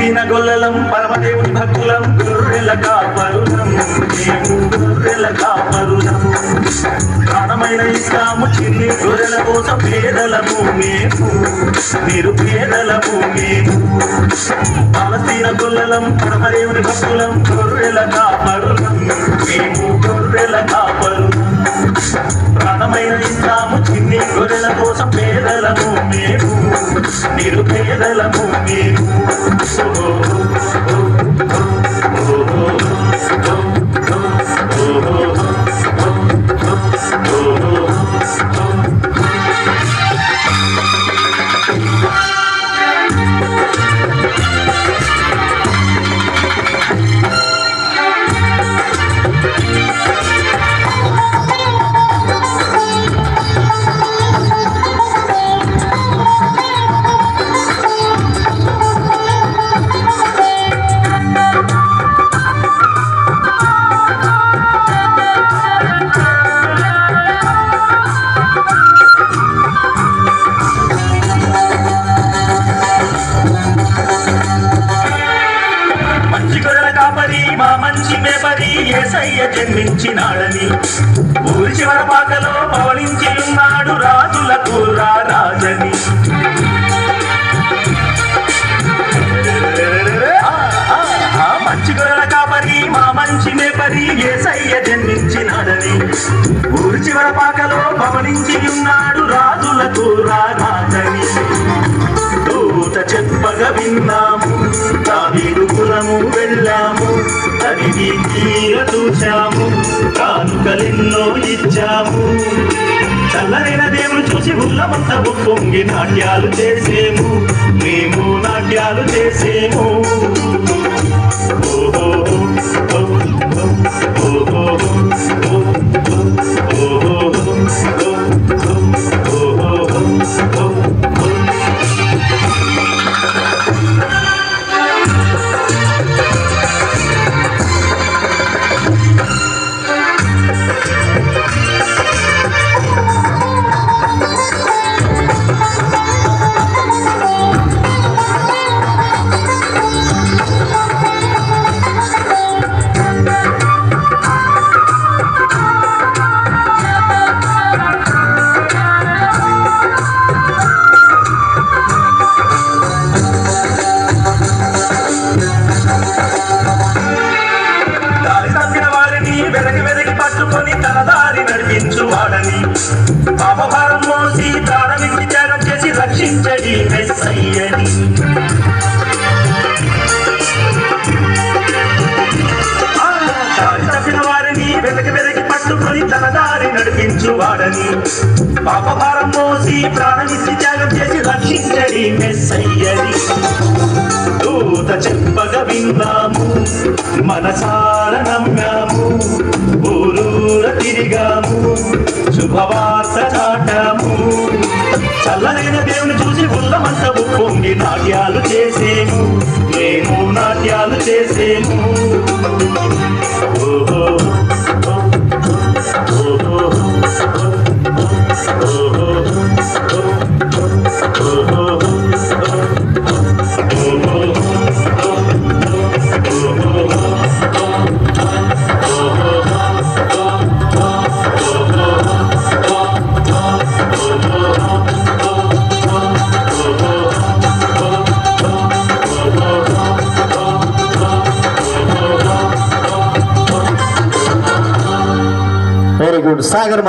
పాలస్తీన గొల్లలం పరమదేవుని భక్తులం గొర్రెల కాపరులం మేము గొర్రెల కాపరులం ప్రాణమైన ఇస్లాము చిన్ని గొర్రెల కోసం పేదలము మేము నిరుపేదలము మేము పాలస్తీన గొల్లలం పరమదేవుని భక్తులం గొర్రెల కాపరులం మేము గొర్రెల కాపరులం ప్రాణమైన ఇస్లాము చిన్ని గొర్రెల కోసం పేదలము మేము నిరుపేదలము మేము మా మంచి మేపరి యేసయ్య జన్మించినాడని ఊరి చివర పాకలో పవళించి ఉన్నాడు రాజులకు రాజని మంచి గొర్రెల కాపరి మా మంచి మేపరి యేసయ్య జన్మించినాడని ఊరి చివర పాకలో పవళించి ఉన్నాడు రాజులకు రాజని దూత చెప్పగా విన్నాము దావీదు కులము వెళ్ళాము తనివి తీర చూశాము కానుకలెన్నో ఇచ్చాము చల్లనైన దేవుడు చూసి ఉల్లమంతా పొంగి నాట్యాలు చేసేము మేము నాట్యాలు చేసేము ఓహో పట్టుకొని తన దారి నడిపించువాడని పాపభారం మోసి ప్రాణమిచ్చి త్యాగం చేసి రక్షించడి మెస్సయ్యని దారి తప్పిన వారిని వెదకి పట్టుకొని తన దారి నడిపించువాడని పాపభారం మోసి ప్రాణమిచ్చి త్యాగం చేసి రక్షించడి మెస్సయ్యని దూత చెప్పగా విన్నాము మనసార నమ్మాము ఊరూర తిరిగాము శుభవార్త చాటాము చల్లనైన దేవుని చూసి ఉల్లమంతా పొంగి నాట్యాలు చేసేము మేము నాట్యాలు చేసేము ఓహో వెరీ గుడ్ సాగర్.